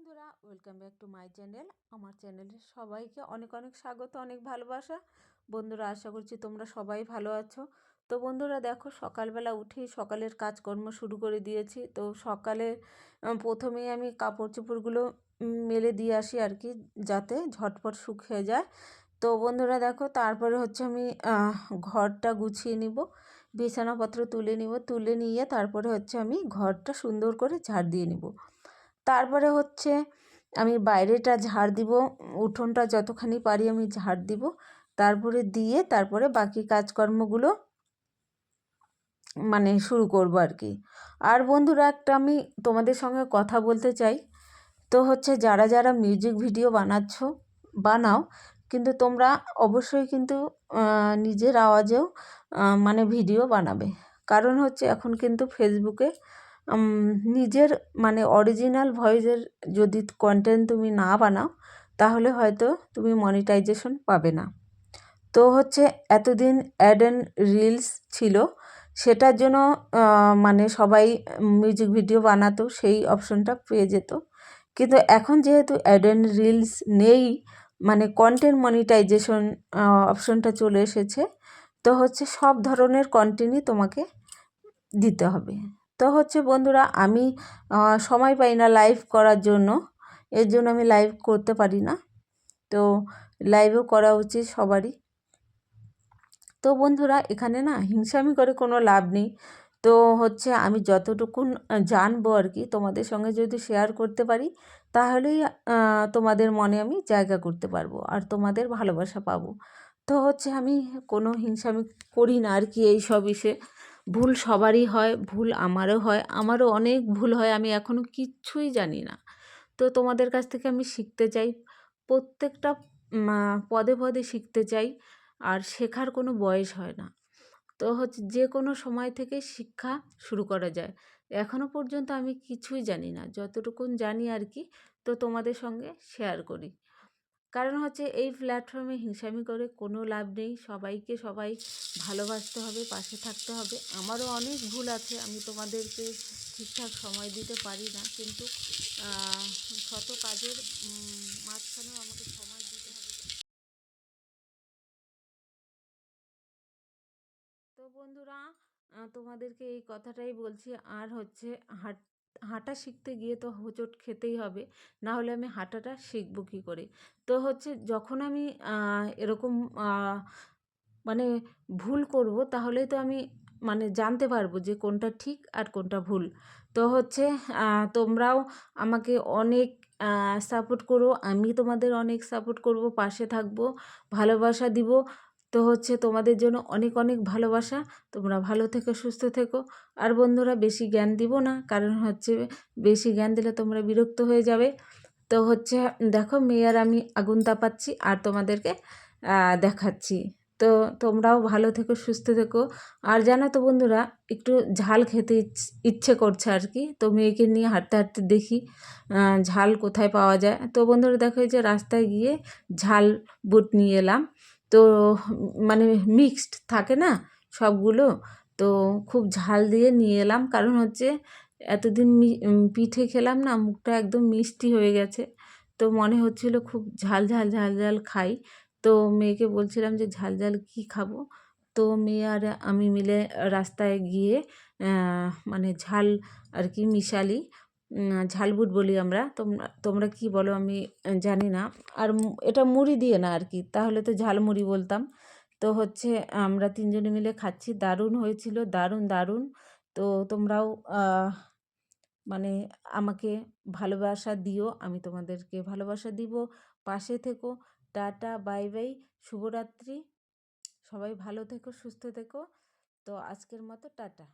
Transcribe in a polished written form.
বন্ধুরা, welcome back to my channel. আমার চ্যানেলে সবাইকে অনেক অনেক স্বাগত, অনেক ভালোবাসা। বন্ধুরা, আশা করছি তোমরা সবাই ভালো আছো। তো বন্ধুরা দেখো, সকালবেলা উঠেই সকালের কাজকর্ম শুরু করে দিয়েছি। তো সকালে প্রথমেই আমি কাপড় চোপড়গুলো মেলে দিয়ে আসি আর কি, যাতে ঝটপট শুকিয়ে যায়। তো বন্ধুরা দেখো, তারপরে হচ্ছে আমি ঘরটা গুছিয়ে নিব, বিছানাপত্র তুলে নিব, তুলে নিয়ে তারপরে হচ্ছে আমি ঘরটা সুন্দর করে ঝাড় দিয়ে নিব। তারপরে হচ্ছে আমি বাইরেটা ঝাড় দিব, উঠোনটা যতখানি পারি আমি ঝাড় দিব, তারপরে দিয়ে তারপরে বাকি কাজকর্মগুলো মানে শুরু করব আর কি। আর বন্ধুরা, একটা আমি তোমাদের সঙ্গে কথা বলতে চাই। তো হচ্ছে যারা যারা মিউজিক ভিডিও বানাও, কিন্তু তোমরা অবশ্যই কিন্তু নিজের আওয়াজেও মানে ভিডিও বানাবে। কারণ হচ্ছে এখন কিন্তু ফেসবুকে নিজের মানে অরিজিনাল ভয়েসের যদি কন্টেন্ট তুমি না বানাও, তাহলে হয়তো তুমি মনিটাইজেশন পাবে না। তো হচ্ছে এতদিন অ্যাড অ্যান্ড রিলস ছিল, সেটার জন্য মানে সবাই মিউজিক ভিডিও বানাতো, সেই অপশনটা পেয়ে যেত। কিন্তু এখন যেহেতু অ্যাড অ্যান্ড রিলস নেই, মানে কন্টেন্ট মনিটাইজেশন অপশনটা চলে এসেছে, তো হচ্ছে সব ধরনের কন্টেন্টই তোমাকে দিতে হবে। তো হচ্ছে বন্ধুরা, আমি সময় পাই না লাইভ করার জন্য, এর জন্য আমি লাইভ করতে পারি না। তো লাইভও করা উচিত সবারই। তো বন্ধুরা, এখানে না হিংসামি করে কোনো লাভ নেই। তো হচ্ছে আমি যতটুকুন জানবো আর কি, তোমাদের সঙ্গে যদি শেয়ার করতে পারি, তাহলেই তোমাদের মনে আমি জায়গা করতে পারবো আর তোমাদের ভালোবাসা পাবো। তো হচ্ছে আমি কোনো হিংসামি করি না আর কি এই সব বিষয়ে। ভুল সবারই হয়, ভুল আমারও হয়, আমারও অনেক ভুল হয়, আমি এখনও কিচ্ছুই জানি না। তো তোমাদের কাছ থেকে আমি শিখতে চাই, প্রত্যেকটা পদে পদে শিখতে চাই। আর শেখার কোনো বয়স হয় না। তো হচ্ছে যে কোনো সময় থেকে শিক্ষা শুরু করা যায়। এখনও পর্যন্ত আমি কিছুই জানি না, যতটুকুন জানি আর কি, তো তোমাদের সঙ্গে শেয়ার করি। কারণ হচ্ছে এই প্ল্যাটফর্মে হিংসামি করে কোনো লাভ নেই। সবাইকে সবাই ভালোবাসতে হবে, পাশে থাকতে হবে। আমারও অনেক ভুল আছে, আমি তোমাদেরকে ঠিকঠাক সময় দিতে পারি না, কিন্তু শত কাজের মাঝখানেও আমাকে সময় দিতে হবে। তো বন্ধুরা, তোমাদেরকে এই কথাটাই বলছি। আর হচ্ছে হাঁটা শিখতে গিয়ে তো হোঁচট খেতেই হবে, না হলে আমি হাঁটাটা শিখবো কী করে? তো হচ্ছে যখন আমি এরকম মানে ভুল করব, তাহলেই তো আমি মানে জানতে পারবো যে কোনটা ঠিক আর কোনটা ভুল। তো হচ্ছে তোমরাও আমাকে অনেক সাপোর্ট করো, আমি তোমাদের অনেক সাপোর্ট করব, পাশে থাকবো, ভালোবাসা দিব। তো হচ্ছে তোমাদের জন্য অনেক অনেক ভালোবাসা। তোমরা ভালো থেকো, সুস্থ থেকো। আর বন্ধুরা, বেশি জ্ঞান দিব না, কারণ হচ্ছে বেশি জ্ঞান দিলে তোমরা বিরক্ত হয়ে যাবে। তো হচ্ছে দেখো, মেয়ে আর আমি আগুন তাপাচ্ছি আর তোমাদেরকে দেখাচ্ছি। তো তোমরাও ভালো থেকো, সুস্থ থেকো। আর জানো তো বন্ধুরা, একটু ঝাল খেতে ইচ্ছে করছে আর কি। তো মেয়েকে নিয়ে হাঁটতে হাঁটতে দেখি ঝাল কোথায় পাওয়া যায়। তো বন্ধুরা দেখো, এই যে রাস্তায় গিয়ে ঝাল বুট নিয়ে এলাম। তো মানে মিক্সড থাকে না সবগুলো, তো খুব ঝাল দিয়ে নিয়ে এলাম। কারণ হচ্ছে এতদিন পিঠে খেলাম না, মুখটা একদম মিষ্টি হয়ে গেছে। তো মনে হচ্ছিল খুব ঝাল ঝাল ঝাল ঝাল খাই। তো মেয়েকে বলছিলাম যে ঝাল ঝাল কী খাবো। তো মেয়ে আর আমি মিলে রাস্তায় গিয়ে মানে ঝাল আর কি মিশালি, ঝালবুট বলি আমরা, তোমরা তোমরা কী বলো আমি জানি না। আর এটা মুড়ি দিয়ে না আর কি, তাহলে তো ঝালমুড়ি বলতাম। তো হচ্ছে আমরা তিনজনে মিলে খাচ্ছি, দারুণ হয়েছিল, দারুণ দারুণ। তো তোমরাও মানে আমাকে ভালোবাসা দিও, আমি তোমাদেরকে ভালোবাসা দিব, পাশে থেকো। টাটা, বাই বাই, শুভরাত্রি। সবাই ভালো থেকো, সুস্থ থেকো। তো আজকের মতো টাটা।